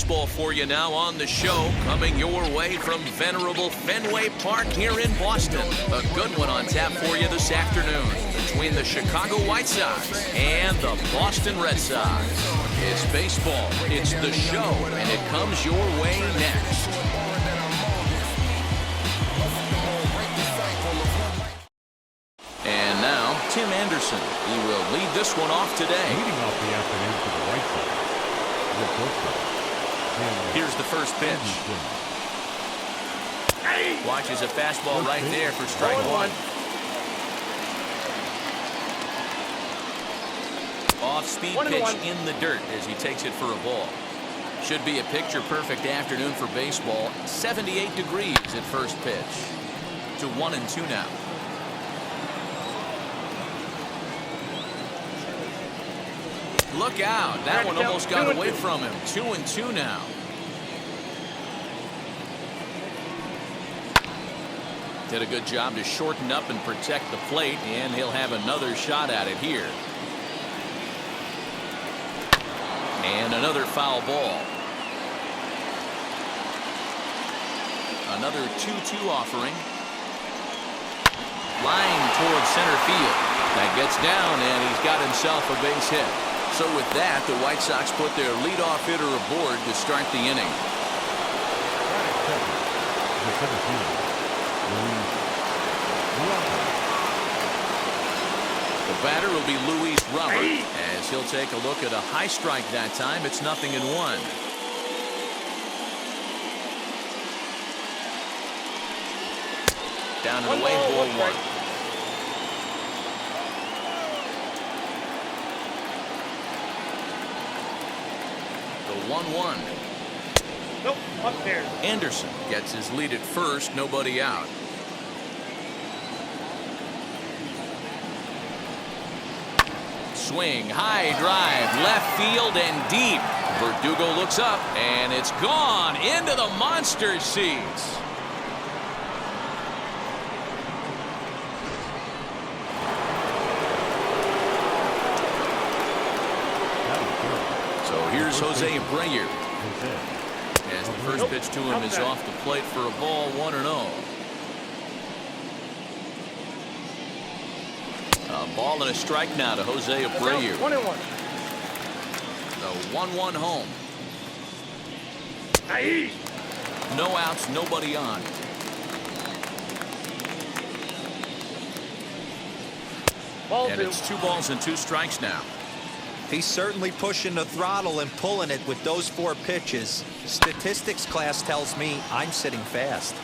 baseball for you now on the show, coming your way from venerable Fenway Park here in Boston. A good one on tap for you this afternoon between the Chicago White Sox and the Boston Red Sox. It's baseball, it's the show, and it comes your way next. And now, Tim Anderson. He will lead this one off today. Leading off the afternoon for the White Sox. Here's the first pitch. Watches a fastball right there for strike one. Off-speed pitch in the dirt as he takes it for a ball. Should be a picture-perfect afternoon for baseball. 78 degrees at first pitch. To 1-2 now. Look out. That one almost got away from him. 2-2 now. Did a good job to shorten up and protect the plate, and he'll have another shot at it here. And another foul ball. Another 2-2 offering. Line towards center field. That gets down, and he's got himself a base hit. So with that, the White Sox put their leadoff hitter aboard to start the inning. The batter will be Luis Robert, as he'll take a look at a high strike that time. It's 0-1. Down and away, ball one. The 1-1. Nope, up there. Anderson gets his lead at first, nobody out. Swing, high drive, left field and deep. Verdugo looks up, and it's gone into the monster seats. So here's Jose Abreu. As the first pitch to him is off the plate for a ball, 1-0. A ball and a strike now to Jose Abreu. 1-1. The 1-1 home. No outs, nobody on. And it's 2 balls and 2 strikes now. He's certainly pushing the throttle and pulling it with those 4 pitches. Statistics class tells me I'm sitting fast.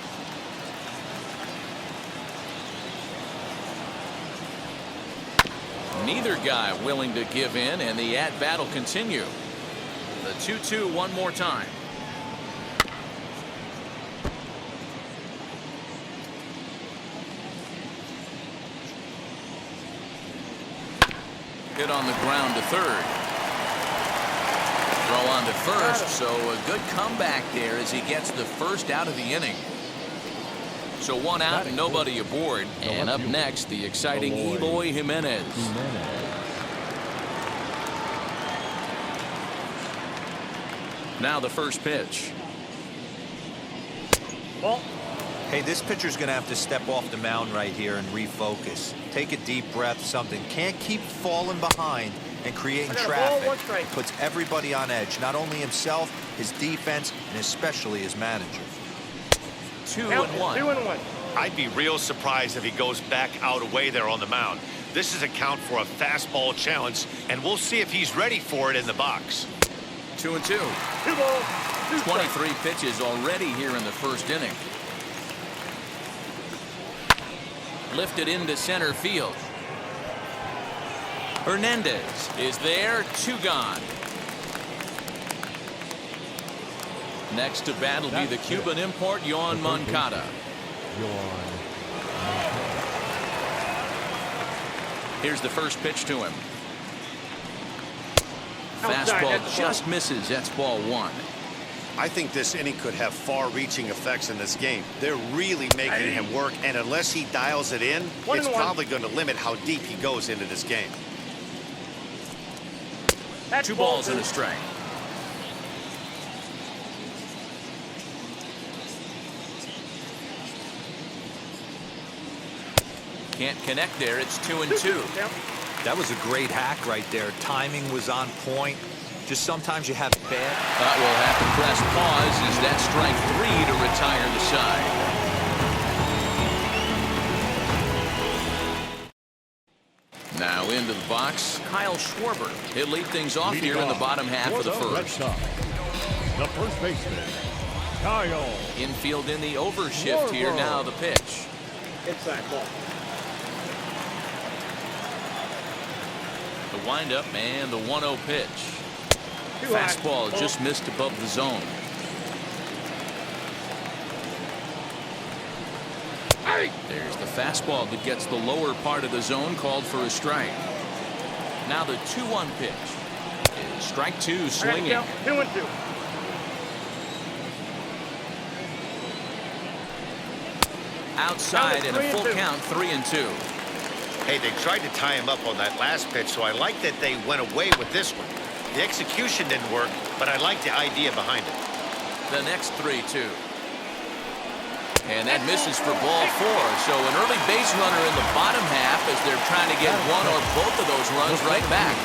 Neither guy willing to give in, and the at-bat will continue. The 2-2 one more time. Hit on the ground to third. Throw on to first, so a good comeback there as he gets the first out of the inning. So 1 out and nobody aboard. And up next, the exciting Eloy Jimenez. Now the first pitch. Ball. Hey, this pitcher's going to have to step off the mound right here and refocus. Take a deep breath, something. Can't keep falling behind and creating traffic. Puts everybody on edge, not only himself, his defense, and especially his manager. 2-1. 2-1. I'd be real surprised if he goes back out away there on the mound. This is a count for a fastball challenge, and we'll see if he's ready for it in the box. 2-2. 2 balls, 2 strikes. 23 pitches already here in the first inning. Lifted into center field. Hernandez is there, 2 gone. Next to bat will be the Cuban import, Yoan Moncada. Here's the first pitch to him. Fastball just misses. That's ball 1. I think this inning could have far-reaching effects in this game. They're really making him work, and unless he dials it in, it's probably going to limit how deep he goes into this game. 2 balls and a strike. Can't connect there. It's 2-2. That was a great hack right there. Timing was on point. Just sometimes you have bad. But we'll have to press pause as that strike 3 to retire the side. Now into the box, Kyle Schwarber. He'll lead things off here in the bottom half of the first. The first baseman, Kyle. Infield in the overshift here. Now the pitch. Inside ball. The windup and the 1-0 pitch. Fastball just missed above the zone. There's the fastball that gets the lower part of the zone, called for a strike. Now the 2-1 pitch. Strike 2 swinging. 2-2. Outside and a full count, 3-2. Hey, they tried to tie him up on that last pitch, so I like that they went away with this one. The execution didn't work, but I like the idea behind it. The next 3-2. And that misses for ball 4. So an early base runner in the bottom half as they're trying to get one or both of those runs right back.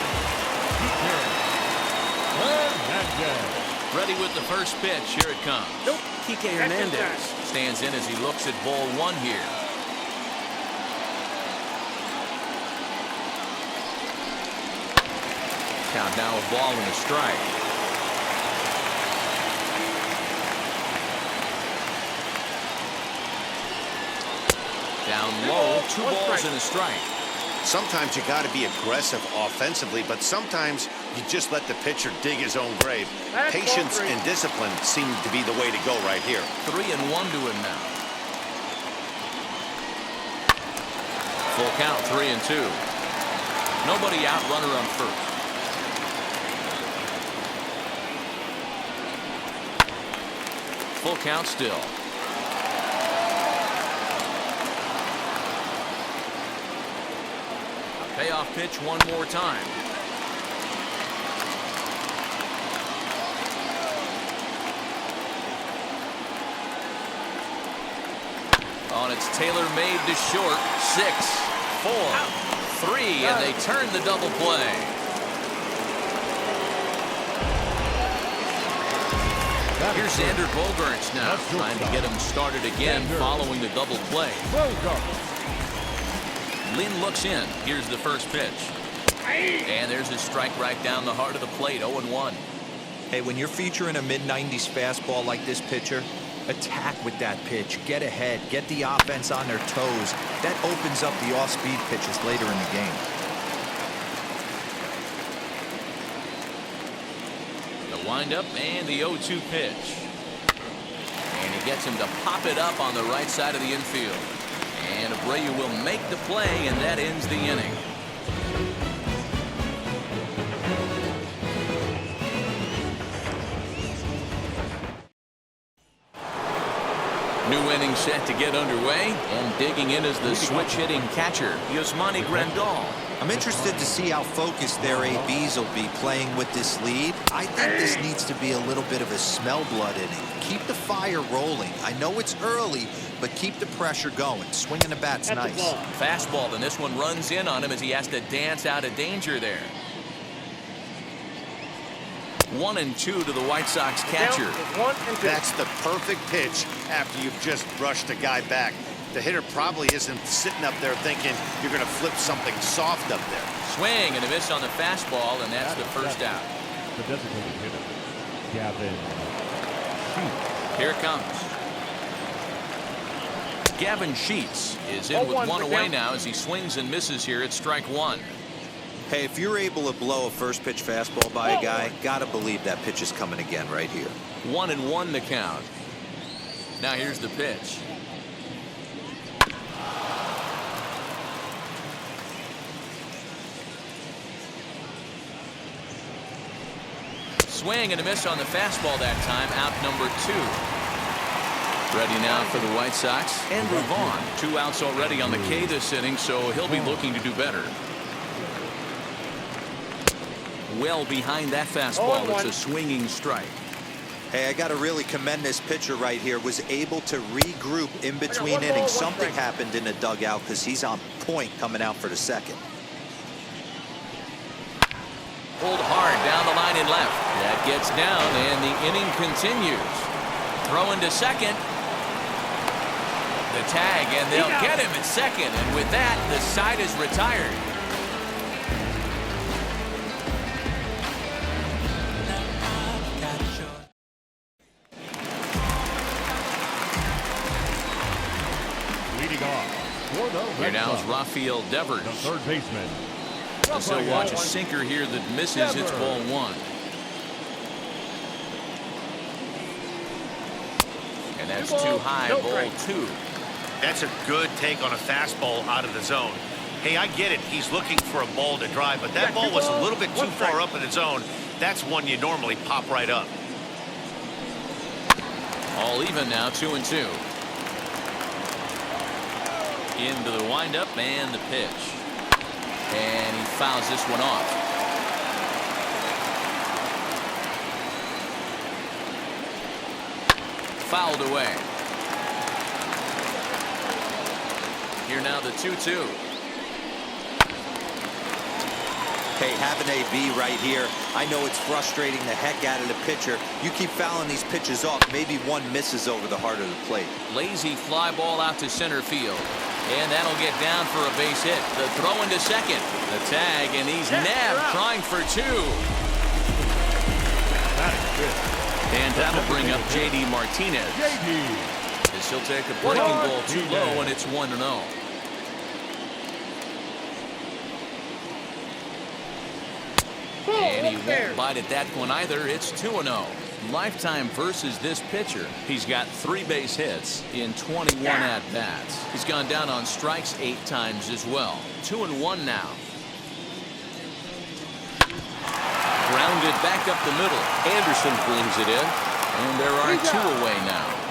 Ready with the first pitch. Here it comes. Nope. Kike Hernandez stands in as he looks at ball 1 here. Count now a ball and a strike. Down low, 2 balls and a strike. Sometimes you got to be aggressive offensively, but sometimes you just let the pitcher dig his own grave. Patience and discipline seem to be the way to go right here. 3-1 to him now. Full count, 3-2. Nobody out, runner on first. Full count still. Payoff pitch one more time. On it's tailor-made to short. 6, 4, 3, and they turn the double play. Here's Xander Bogaerts now, trying to get him started again following the double play. Lynn looks in. Here's the first pitch. And there's a strike right down the heart of the plate, 0-1. Hey, when you're featuring a mid-90s fastball like this pitcher, attack with that pitch. Get ahead. Get the offense on their toes. That opens up the off-speed pitches later in the game. The windup and the 0-2 pitch. And he gets him to pop it up on the right side of the infield. And Abreu will make the play, and that ends the inning. New inning set to get underway, and digging in is the switch-hitting catcher, Yasmani Grandal. I'm interested to see how focused their ABs will be playing with this lead. I think this needs to be a little bit of a smell blood inning. Keep the fire rolling. I know it's early, but keep the pressure going. Swinging the bat's nice. Fastball, and this one runs in on him as he has to dance out of danger there. 1-2 to the White Sox catcher. That's the perfect pitch after you've just brushed a guy back. The hitter probably isn't sitting up there thinking you're going to flip something soft up there. Swing and a miss on the fastball, and that's the first out. The designated hitter, Gavin Sheets. Here it comes. Gavin Sheets is in with one away now as he swings and misses here at strike 1. Hey, if you're able to blow a first pitch fastball by a guy, gotta believe that pitch is coming again right here. 1-1 the count. Now here's the pitch. Swing and a miss on the fastball that time, out number 2. Ready now for the White Sox, Andrew Vaughn. 2 outs already on the K this inning, so he'll be looking to do better. Well behind that fastball, it's a swinging strike. Hey, I got to really commend this pitcher right here. Was able to regroup in between innings. Something happened in the dugout because he's on point coming out for the second. Pulled hard down the line and left. That gets down, and the inning continues. Throwing to second. The tag, and they'll get him at second. And with that, the side is retired. Leading off for the Here Red now is Sox, Rafael Devers. the third baseman. As he'll watch a sinker here that misses. It's ball one. And that's too high, ball two. That's a good take on a fastball out of the zone. Hey, I get it. He's looking for a ball to drive, but that ball was a little bit too far up in the zone. That's one you normally pop right up. All even now, 2-2. Into the windup and the pitch. And he fouls this one off. Fouled away. Here now the 2-2. Hey, have an AB right here. I know it's frustrating the heck out of the pitcher. You keep fouling these pitches off. Maybe one misses over the heart of the plate. Lazy fly ball out to center field. And that'll get down for a base hit. The throw into second. The tag, and he's nabbed trying for two. That is good. And that'll bring up J.D. Martinez. JD. As he'll take a breaking ball too low, and it's 1-0. And he won't bite at that one either. It's 2-0. Lifetime versus this pitcher. He's got 3 base hits in 21 at-bats. He's gone down on strikes 8 times as well. 2-1 now. Grounded back up the middle. Anderson brings it in. And there are 2 away now.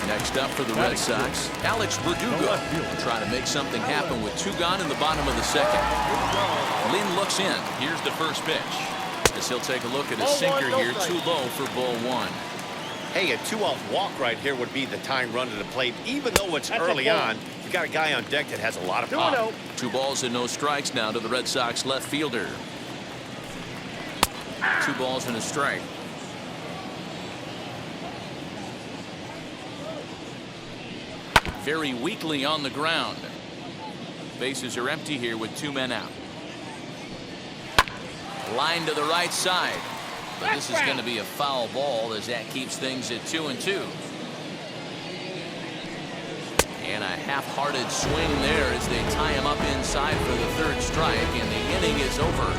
Next up for the Red Sox, Alex Verdugo trying to make something happen with 2 gone in the bottom of the second. Lynn looks in. Here's the first pitch. As he'll take a look at his sinker here, too low for ball 1. Hey, a 2-out walk right here would be the time run to the plate. Even though it's early on, you got a guy on deck that has a lot of pop. 2 balls and no strikes now to the Red Sox left fielder. 2 balls and a strike. Very weakly on the ground. Bases are empty here with 2 men out. Line to the right side. But this is going to be a foul ball as that keeps things at 2-2. And a half-hearted swing there as they tie him up inside for the 3rd strike, and the inning is over.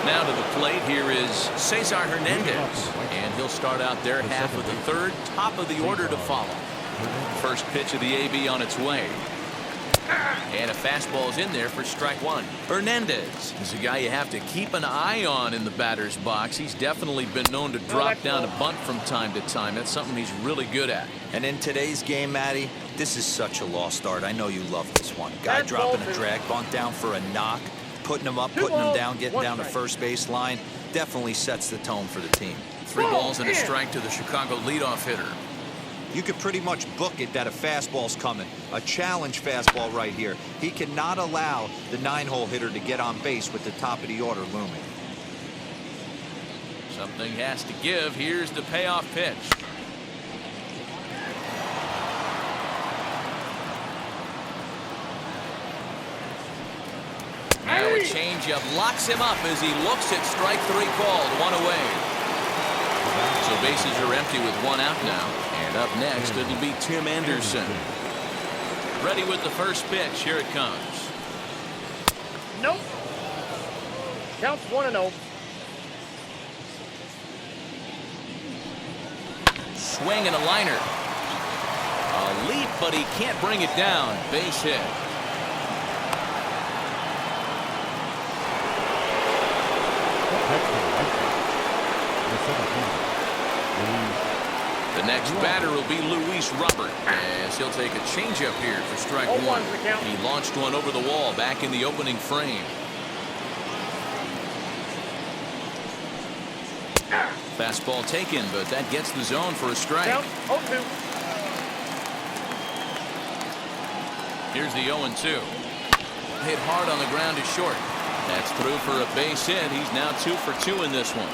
Now to the plate, here is Cesar Hernandez, and he'll start out their half of the 3rd, top of the order to follow. First pitch of the AB on its way. And a fastball's in there for strike 1. Hernandez is a guy you have to keep an eye on in the batter's box. He's definitely been known to drop down a bunt from time to time. That's something he's really good at. And in today's game, Matty, this is such a lost art. I know you love this one. Guy dropping a drag bunt down for a knock, putting him up, putting him down, getting down to first base line. Definitely sets the tone for the team. 3 balls and a strike to the Chicago leadoff hitter. You could pretty much book it that a fastball's coming. A challenge fastball right here. He cannot allow the 9-hole hitter to get on base with the top of the order looming. Something has to give. Here's the payoff pitch. Now a changeup locks him up as he looks at strike 3 called. 1 away. So bases are empty with 1 out now. And up next, it'll be Tim Anderson. Ready with the first pitch. Here it comes. Nope. Counts 1-0. Swing and a liner. A leap, but he can't bring it down. Base hit. The next batter will be Luis Robert, as he'll take a changeup here for strike one. He launched one over the wall back in the opening frame. Fastball taken, but that gets the zone for a strike. Here's the 0-2. Hit hard on the ground to short. That's through for a base hit. He's now 2 for 2 in this one.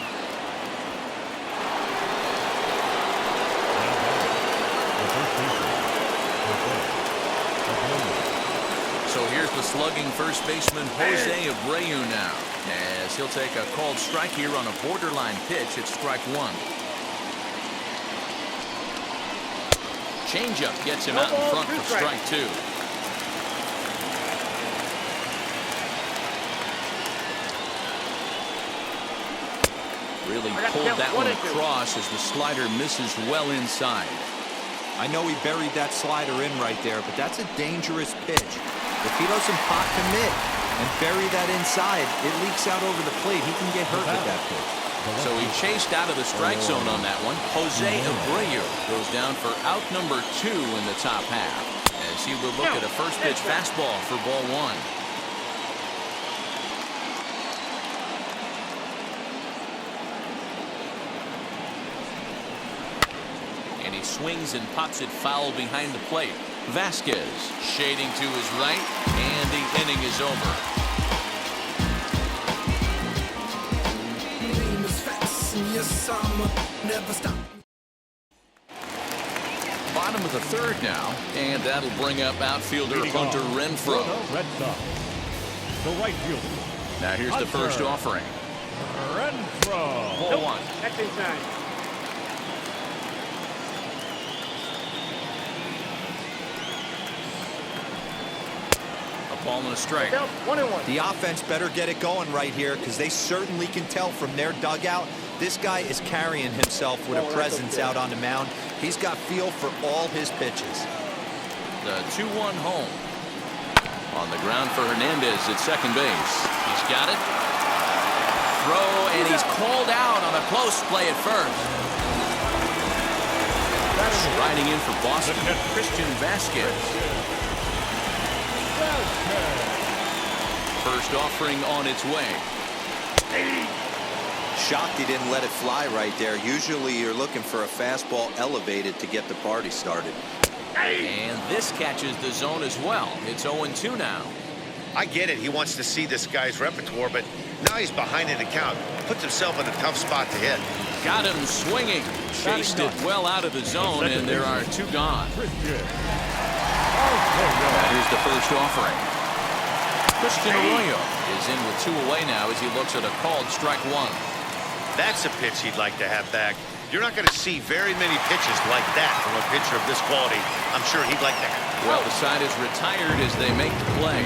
So here's the slugging first baseman Jose Abreu now, as he'll take a called strike here on a borderline pitch at strike one. Changeup gets him out in front for strike two. Really pulled that one across as the slider misses well inside. I know he buried that slider in right there, but that's a dangerous pitch. If he doesn't pot commit and bury that inside, it leaks out over the plate. He can get hurt with that pitch. So he chased out of the strike zone on that one. Jose Abreu goes down for out number 2 in the top half, as he will look at a first pitch fastball for ball one. And he swings and pops it foul behind the plate. Vasquez shading to his right, and the inning is over. Bottom of the third now, and that'll bring up outfielder Hunter Renfroe. Red Sox. The right fielder. Now here's the first offering. Renfroe. Ball one. That's inside. Ball and a strike. 1-1. The offense better get it going right here, because they certainly can tell from their dugout this guy is carrying himself with a presence out on the mound. He's got feel for all his pitches. The 2-1 home. On the ground for Hernandez at second base. He's got it. Throw, and he's called out on a close play at first. Riding in for Boston, Christian Vasquez. First offering on its way. Shocked he didn't let it fly right there. Usually you're looking for a fastball elevated to get the party started. And this catches the zone as well. It's 0-2 now. I get it. He wants to see this guy's repertoire, but now he's behind in the count. Puts himself in a tough spot to hit. Got him swinging. Chased it well out of the zone, and there are 2 gone. Here's the first offering. Christian Arroyo is in with 2 away now as he looks at a called strike one. That's a pitch he'd like to have back. You're not going to see very many pitches like that from a pitcher of this quality. I'm sure he'd like to have. Well, the side is retired as they make the play.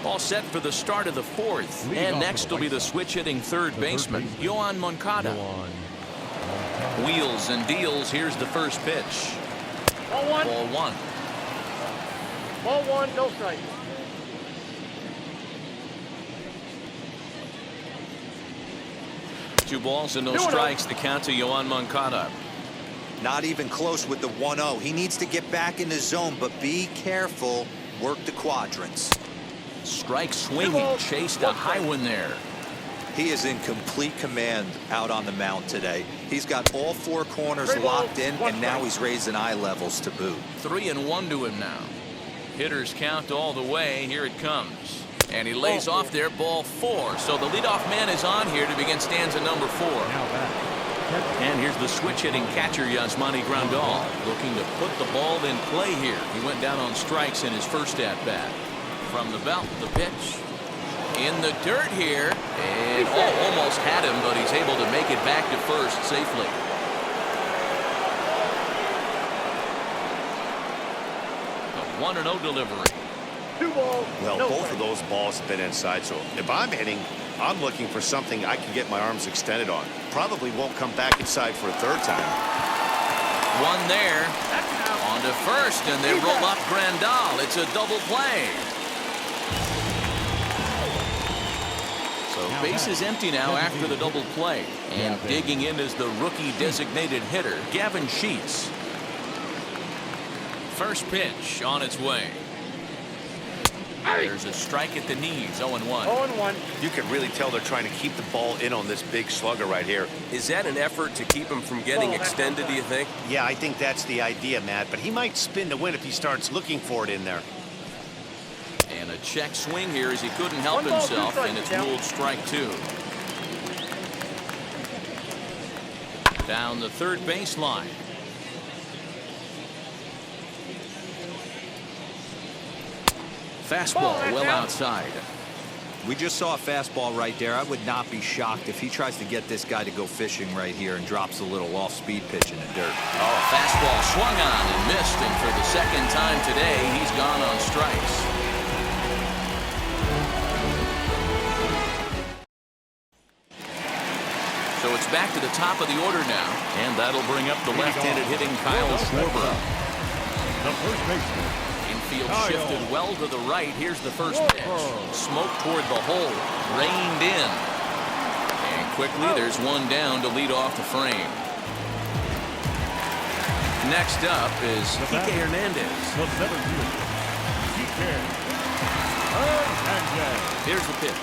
All set for the start of the fourth. And next will be the switch-hitting third baseman, Yoan Moncada. Wheels and deals. Here's the first pitch. Ball one. Ball one. Ball one, no strike. Two balls and no strikes. The count to Yoan Moncada. Not even close with the 1-0. He needs to get back in the zone, but be careful. Work the quadrants. Strike swinging. Chased a high one there. He is in complete command out on the mound today. He's got all 4 corners locked in, and now he's raising eye levels to boot. 3-1 to him now. Hitters count all the way. Here it comes. And he lays off there, ball 4. So the leadoff man is on here to begin stanza number 4. And here's the switch-hitting catcher, Yasmani Grandal, looking to put the ball in play here. He went down on strikes in his first at-bat. From the belt, the pitch. In the dirt here, and almost had him, but he's able to make it back to first safely. The 1-0 delivery. 2 balls. Well, no both strike. of those balls have been inside, so if I'm hitting, I'm looking for something I can get my arms extended on. Probably won't come back inside for a 3rd time. One there. On to first, and they roll up Grandal. It's a double play. Base is empty now after the double play. And digging in is the rookie designated hitter, Gavin Sheets. First pitch on its way. There's a strike at the knees, 0-1. 0-1. You can really tell they're trying to keep the ball in on this big slugger right here. Is that an effort to keep him from getting extended, do you think? Yeah, I think that's the idea, Matt. But he might spin to win if he starts looking for it in there. And a check swing here as he couldn't help himself, and it's ruled strike 2. Down the third baseline. Fastball well outside. We just saw a fastball right there. I would not be shocked if he tries to get this guy to go fishing right here and drops a little off-speed pitch in the dirt. Oh, fastball swung on and missed, and for the second time today, he's gone on strikes. So it's back to the top of the order now, and that'll bring up the left-handed hitting Kyle Schwarber. The first baseman. Infield shifted well to the right. Here's the first pitch. Smoke toward the hole. Reined in. And quickly there's one down to lead off the frame. Next up is Kike Hernandez. The seventh fielder, Kike Hernandez. Here's the pitch.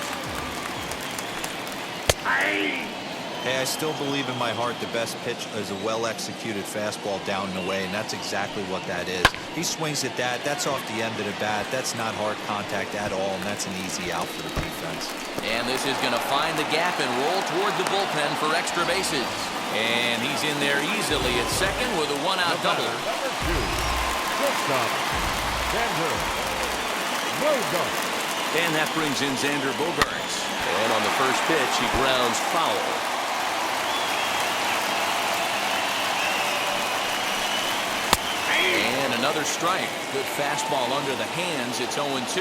Hey, I still believe in my heart the best pitch is a well-executed fastball down and away, and that's exactly what that is. He swings at that. That's off the end of the bat. That's not hard contact at all, and that's an easy out for the defense. And this is going to find the gap and roll toward the bullpen for extra bases. And he's in there easily at second with a one-out double. Number 2. Shortstop, Xander Bogaerts. And that brings in Xander Bogaerts. And on the first pitch, he grounds foul. And another strike. Good fastball under the hands. It's 0-2.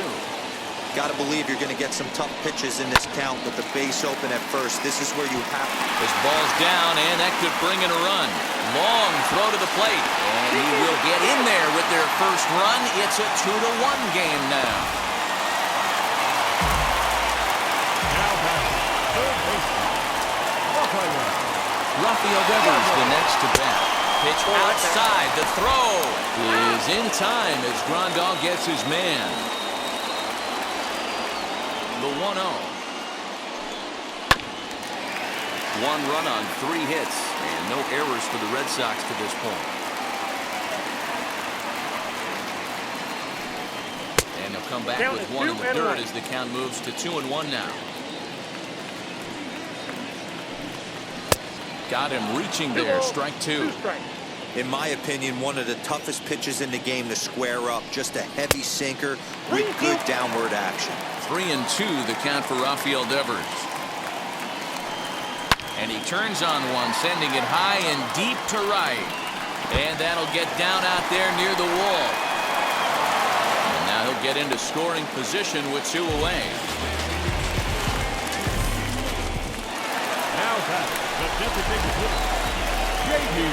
Got to believe you're going to get some tough pitches in this count with the base open at first. This is where you have to. This ball's down, and that could bring in a run. Long throw to the plate. And he will get in there with their first run. It's a 2-1 game now. Now back, third baseman, Rafael Devers the next to bat. Pitch outside. The throw is in time as Grandal gets his man. The 1-0. One run on 3 hits and no errors for the Red Sox to this point. And he'll come back with one in the dirt as the count moves to 2-1 now. Got him reaching there. Strike 2. In my opinion, one of the toughest pitches in the game to square up. Just a heavy sinker with good downward action. 3-2 the count for Rafael Devers. And he turns on one, sending it high and deep to right. And that'll get down out there near the wall. And now he'll get into scoring position with 2 away. Now back, the designated hitter, J.D.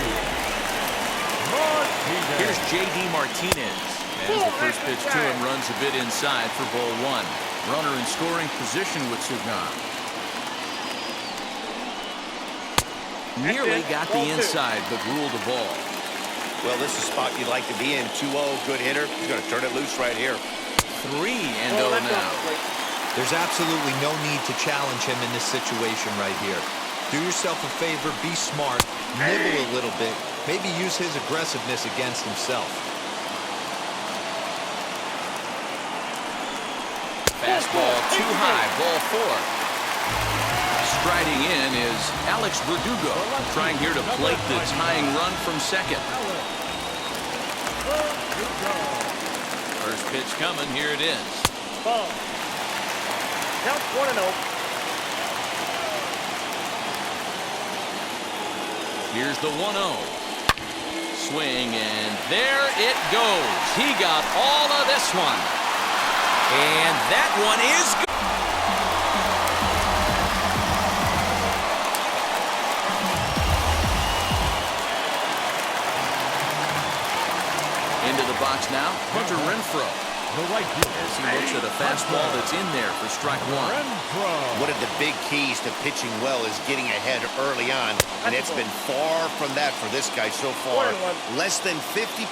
Martinez. Here's J.D. Martinez. As the first pitch to him runs a bit inside for ball 1. Runner in scoring position with 2 gone. Nearly got the inside, but ruled a ball. Well, this is a spot you'd like to be in. 2-0, good hitter. He's going to turn it loose right here. 3-0 now. There's absolutely no need to challenge him in this situation right here. Do yourself a favor, be smart, nibble a little bit, maybe use his aggressiveness against himself. Fastball too high, ball 4. Striding in is Alex Verdugo, trying here to plate the tying run from second. First pitch coming, here it is. Ball. Count 1-0. Here's the 1-0. Swing, and there it goes. He got all of this one. And that one is good. Into the box now, Hunter Renfroe. the right fielder. As he looks at a fastball that's in there for strike one. Renfroe. One of the big keys to pitching well is getting ahead early on, and it's been far from that for this guy so far. Less than 50%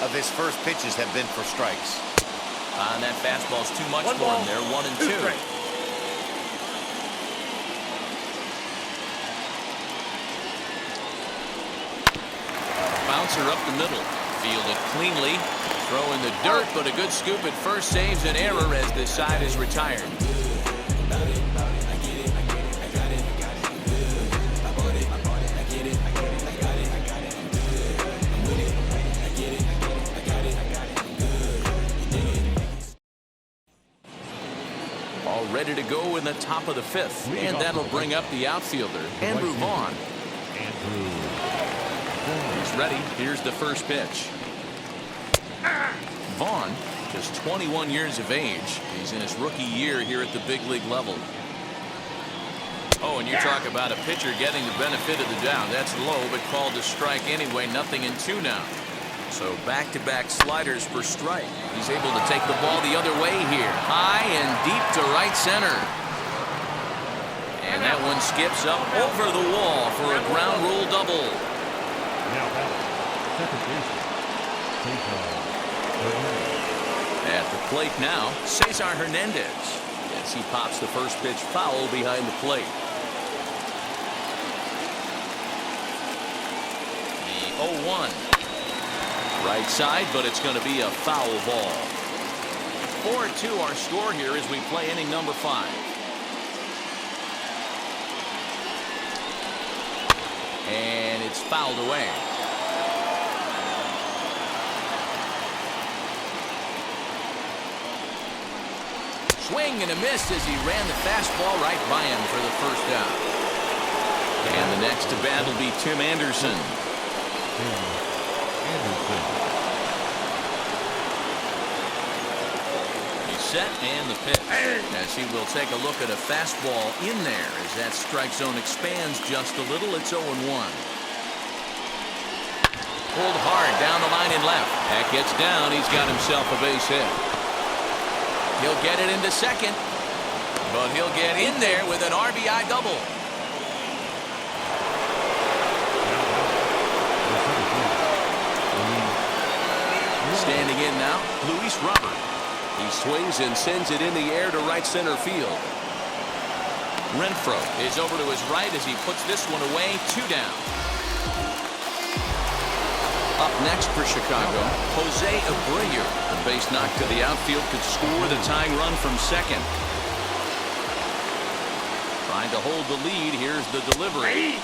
of his first pitches have been for strikes. And that fastball's too much for him there. 1-2. Bouncer up the middle. Fielded cleanly. Throw in the dirt, but a good scoop at first saves an error as this side is retired. All ready to go in the top of the fifth. And that'll bring up the outfielder, Andrew Vaughn. He's ready. Here's the first pitch. Vaughn, just 21 years of age. He's in his rookie year here at the big league level. Oh, and you talk about a pitcher getting the benefit of the doubt. That's low, but called a strike anyway. 0-2 now. So back-to-back sliders for strike. He's able to take the ball the other way here. High and deep to right center. And that one skips up over the wall for a ground rule double. Now batting, second baseman, Cesar Hernandez. At the plate now, Cesar Hernandez. As he pops the first pitch foul behind the plate. The 0-1. Right side, but it's going to be a foul ball. 4-2 our score here as we play inning number 5. And it's fouled away. Swing and a miss as he ran the fastball right by him for the first out. And the next to bat will be Tim Anderson. He's set and the pitch. As he will take a look at a fastball in there as that strike zone expands just a little. It's 0-1. Pulled hard down the line and left. That gets down. He's got himself a base hit. He'll get it into second, but he'll get in there with an RBI double. Standing in now, Luis Robert. He swings and sends it in the air to right center field. Renfroe is over to his right as he puts this one away. 2 down. Up next for Chicago, Jose Abreu. The base knock to the outfield could score the tying run from second. Trying to hold the lead. Here's the delivery.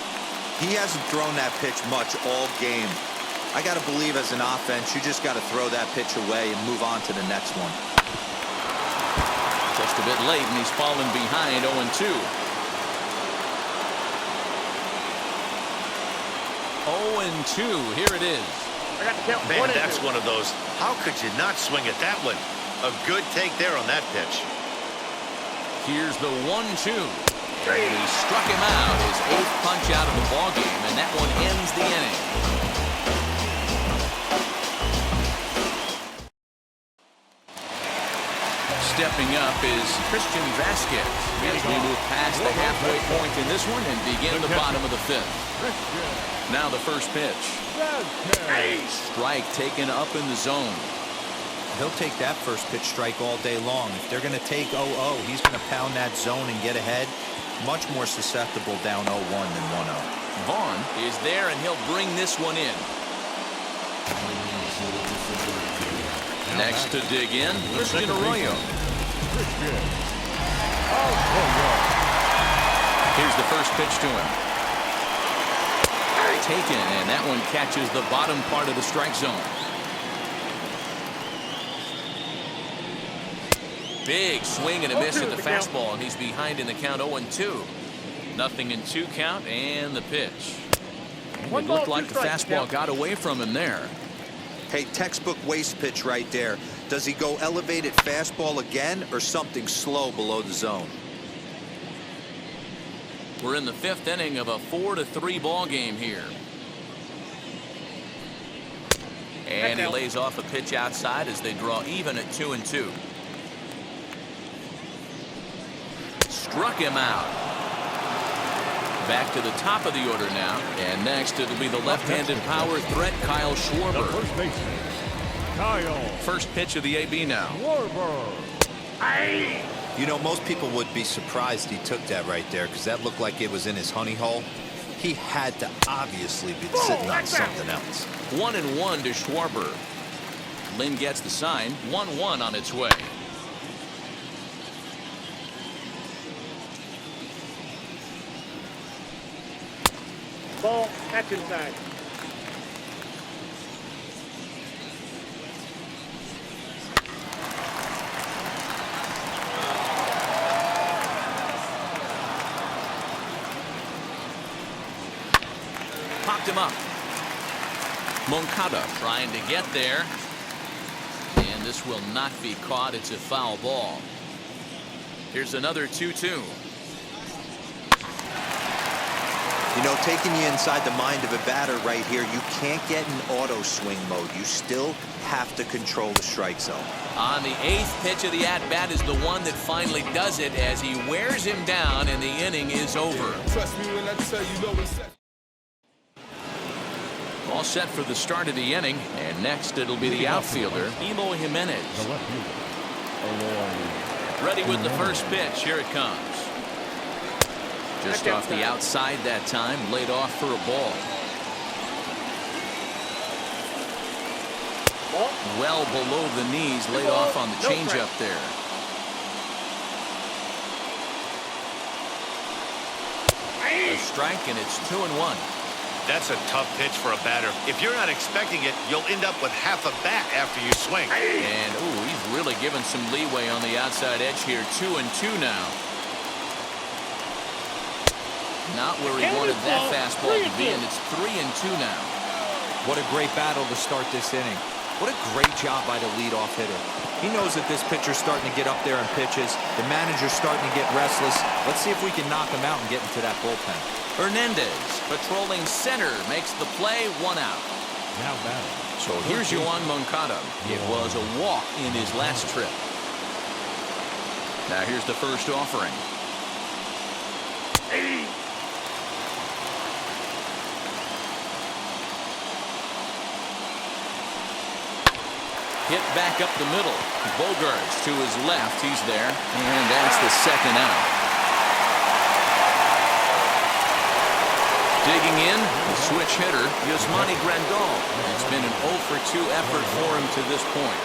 He hasn't thrown that pitch much all game. I got to believe as an offense, you just got to throw that pitch away and move on to the next one. Just a bit late, and he's fallen behind 0-2. 0-2. Here it is. Man, that's one of those. How could you not swing at that one? A good take there on that pitch. Here's the 1-2. And he struck him out. His 8th punch out of the ballgame, and that one ends the inning. Stepping up is Christian Vasquez as we move past the halfway point in this one and begin the bottom of the 5th. Now the first pitch. Strike taken up in the zone. He'll take that first pitch strike all day long. If they're going to take 0-0, he's going to pound that zone and get ahead. Much more susceptible down 0-1 than 1-0. Vaughn is there, and he'll bring this one in. Next to dig in, Christian Arroyo. Here's the first pitch to him. Taken, and that one catches the bottom part of the strike zone. Big swing and a miss at the fastball, and he's behind in the count 0-2. 0-2 count, and the pitch. It looked like the fastball got away from him there. Hey, textbook waste pitch right there. Does he go elevated fastball again or something slow below the zone? We're in the 5th inning of a 4-3 ball game here. And he lays off a pitch outside as they draw even at 2-2. Struck him out. Back to the top of the order now. And next it'll be the left-handed power threat, Kyle The Schwarber. first baseman, Kyle First pitch of the AB now. Schwarber. You know, most people would be surprised he took that right there because that looked like it was in his honey hole. He had to obviously be sitting on something else. 1-1 to Schwarber. Lynn gets the sign. 1-1 on its way. Ball, catch inside. Popped him up. Moncada trying to get there. And this will not be caught. It's a foul ball. Here's another 2-2. You know, taking you inside the mind of a batter right here, you can't get in auto swing mode. You still have to control the strike zone. On the 8th pitch of the at-bat is the one that finally does it as he wears him down and the inning is over. Trust me when I tell you, know it's set. All set for the start of the inning, and next it'll be the outfielder, Eloy Jimenez. The left fielder, Eloy. Ready with the first pitch. Here it comes. Just off the outside that time, laid off for a ball. Well below the knees, laid off on the changeup there. A strike, and it's 2-1. That's a tough pitch for a batter. If you're not expecting it, you'll end up with half a bat after you swing. And, ooh, he's really given some leeway on the outside edge here. 2-2 now. Not where he wanted that fastball to be, and it's 3-2 now. What a great battle to start this inning. What a great job by the leadoff hitter. He knows that this pitcher's starting to get up there in pitches. The manager's starting to get restless. Let's see if we can knock him out and get into that bullpen. Hernandez, patrolling center, makes the play, 1 out. Now batting. So here's Yoan Moncada. It was a walk in his last trip. Now here's the first offering. Hit back up the middle. Bogarts to his left. He's there. And that's the second out. Digging in, the switch hitter, Yasmani Grandal. It's been an 0-for-2 effort for him to this point.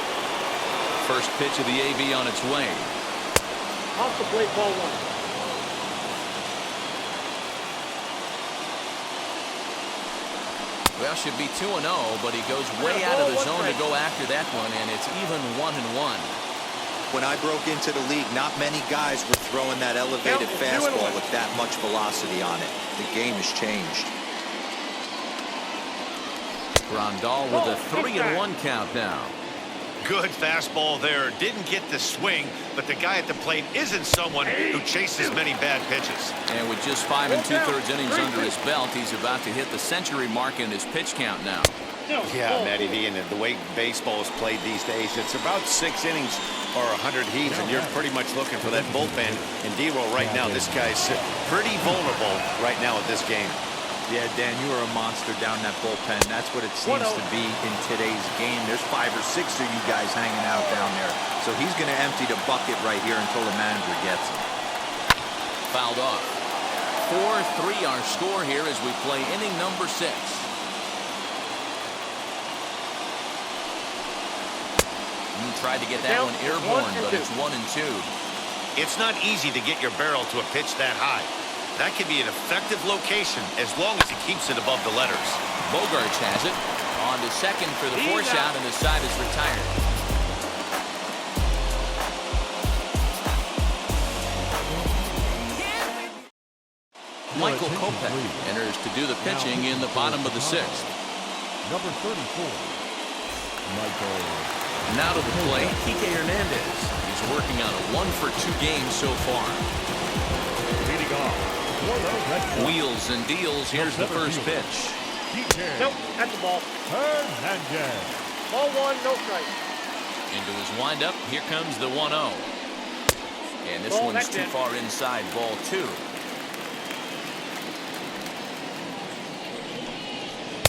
First pitch of the AB on its way. Off the plate, ball 1. Well, should be 2-0, but he goes way out of the zone to go after that one, and it's even 1-1. When I broke into the league, not many guys were throwing that elevated fastball with that much velocity on it. The game has changed. Grandal with a 3-1 count now. Good fastball there. Didn't get the swing, but the guy at the plate isn't someone who chases many bad pitches. And with just 5 2/3 innings under his belt, he's about to hit the century mark in his pitch count now. Yeah, Matty V, and the way baseball is played these days, it's about 6 innings or 100 heats, and you're pretty much looking for that bullpen. And D-Roll right now, this guy's pretty vulnerable right now at this game. Yeah, Dan, you are a monster down that bullpen. That's what it seems to be in today's game. There's 5 or 6 of you guys hanging out down there. So he's going to empty the bucket right here until the manager gets him. Fouled off. 4-3 our score here as we play inning number 6. Tried to get that one airborne, but it's 1-2. It's not easy to get your barrel to a pitch that high. That can be an effective location as long as he keeps it above the letters. Bogarts has it. On to second for the force out, and the side is retired. Michael Kopech enters to do the pitching in the bottom of the 6th. Number 34, Michael. Now to the plate, Kike Hernandez. He's working on a 1-for-2 game so far. Leading off, for the Red Sox, Wheels and deals. Here's the first pitch. DJ Nope, that's the ball. Hernandez. Ball 1, no strike. Into his windup, here comes the 1-0. And this Ball, one's that's too it. far inside, ball 2.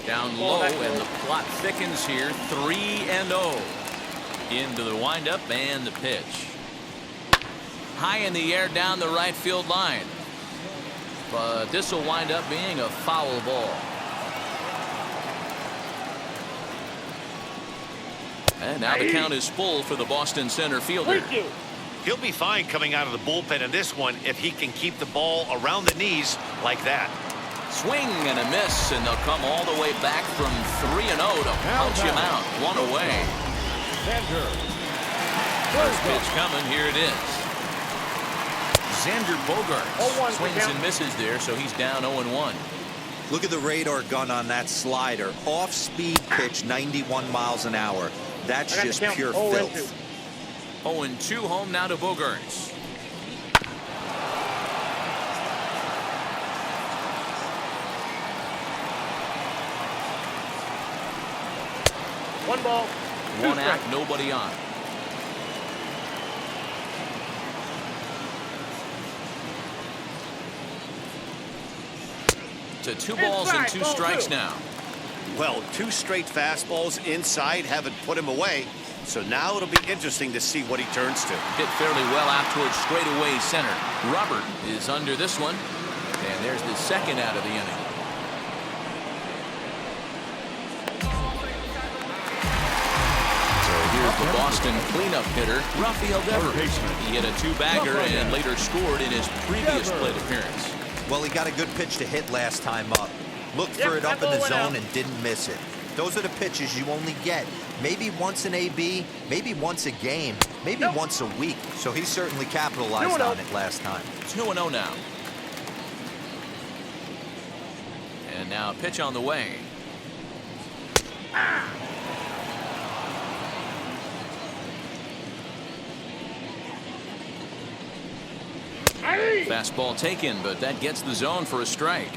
Down Ball, low, that's and low. the plot thickens here. 3-0. Into the windup and the pitch. High in the air down the right field line. But this will wind up being a foul ball. And now the count is full for the Boston center fielder. Thank you. He'll be fine coming out of the bullpen in this one if he can keep the ball around the knees like that. Swing and a miss, and they'll come all the way back from 3-0 to punch him out. One away. Xander. First pitch coming. Here it is. Xander Bogaerts 0-1 swings count. and misses there, so he's down 0-1. Look at the radar gun on that slider. Off-speed pitch, 91 miles an hour. That's I got the just count. pure 0-2. filth. 0-2 home now to Bogaerts. One ball. Two One out, strikes. nobody on. To 2 balls and 2 ball strikes 2. now. Well, 2 straight fastballs inside haven't put him away. So now it'll be interesting to see what he turns to. Hit fairly well out towards straightaway center. Robert is under this one. And there's the second out of the inning. So here's the Boston cleanup hitter, Rafael Devers. He hit a 2-bagger and later scored in his previous plate appearance. Well, he got a good pitch to hit last time up. Looked Yep, for it that up in ball the went zone out. and didn't miss it. Those are the pitches you only get. Maybe once an AB, maybe once a game, maybe Nope. once a week. So he certainly capitalized 2-0. on it last time. 2-0 now. And now a pitch on the way. Fastball taken, but that gets the zone for a strike.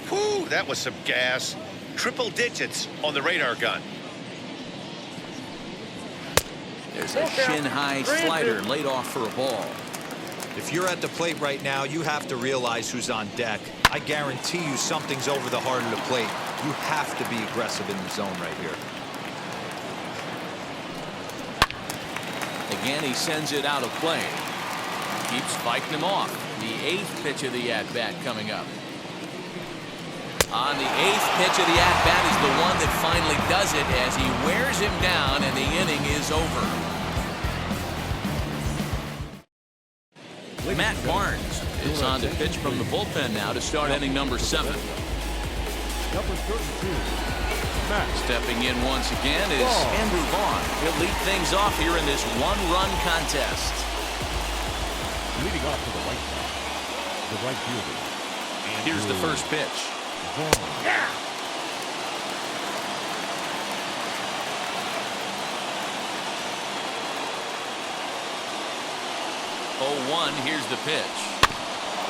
Whew, that was some gas. Triple digits on the radar gun. There's a shin-high slider laid off for a ball. If you're at the plate right now, you have to realize who's on deck. I guarantee you something's over the heart of the plate. You have to be aggressive in the zone right here. Again, he sends it out of play. Keeps fighting him off. The 8th pitch of the at-bat coming up. On the 8th pitch of the at-bat is the one that finally does it as he wears him down and the inning is over. Matt Barnes is on to pitch from the bullpen now to start inning number 7. Number 32. Matt. Stepping in once again is Andrew Vaughn. He'll lead things off here in this one-run contest. Leading off to the right side. The right fielder. Here's the first pitch. Vaughn. Yeah. 0-1, here's the pitch.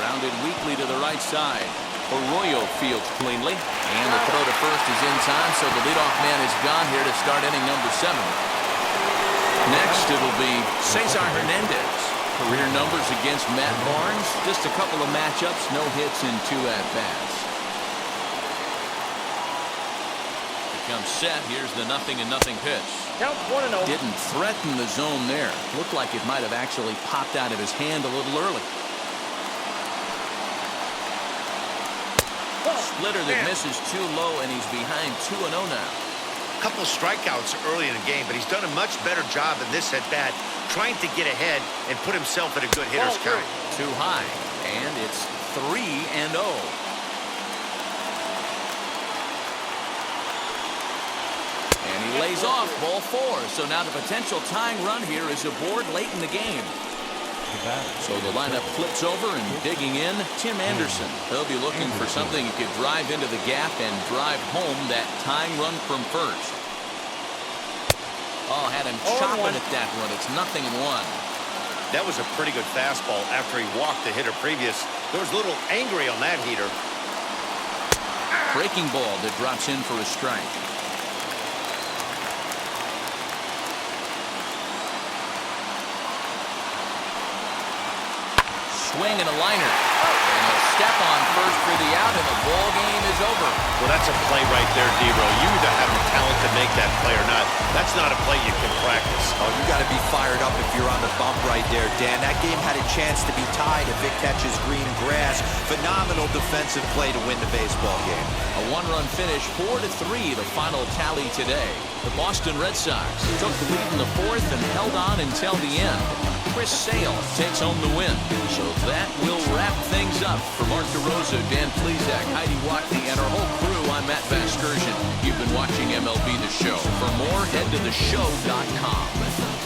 Grounded weakly to the right side. Arroyo fields cleanly. And the throw to first is in time, so the leadoff man is gone here to start inning number 7. Next, it'll be Cesar Hernandez. Career numbers against Matt Barnes. Just a couple of matchups, no hits in 2 at-bats. Becomes set. Here's the 0-0 pitch. Count 1-0. Didn't threaten the zone there. Looked like it might have actually popped out of his hand a little early. Splitter that misses too low, and he's behind 2-0 now. Couple strikeouts early in the game, but he's done a much better job in this at-bat trying to get ahead and put himself in a good hitter's count. Too high, and it's 3-0. And he lays off ball 4. So now the potential tying run here is aboard late in the game. So the lineup flips over and digging in, Tim Anderson. He'll be looking for something he could drive into the gap and drive home that tying run from first. Oh, had him chopping at that one. It's 0-1. That was a pretty good fastball after he walked the hitter previous. There was a little angry on that heater. Breaking ball that drops in for a strike. swing and a liner. And he'll step on first for the out, and the ball game is over. Well, that's a play right there, D-Row. You either have the talent to make that play or not. That's not a play you can practice. Oh, you got to be fired up if you're on the bump right there, Dan. That game had a chance to be tied if it catches green grass. Phenomenal defensive play to win the baseball game. A one-run finish, 4-3, the final tally today. The Boston Red Sox took the lead in the fourth and held on until the end. Chris Sale takes home the win. So that will wrap things up. For Mark DeRosa, Dan Plesac, Heidi Wackney, and our whole crew, I'm Matt Vasgersian. You've been watching MLB The Show. For more, head to theshow.com.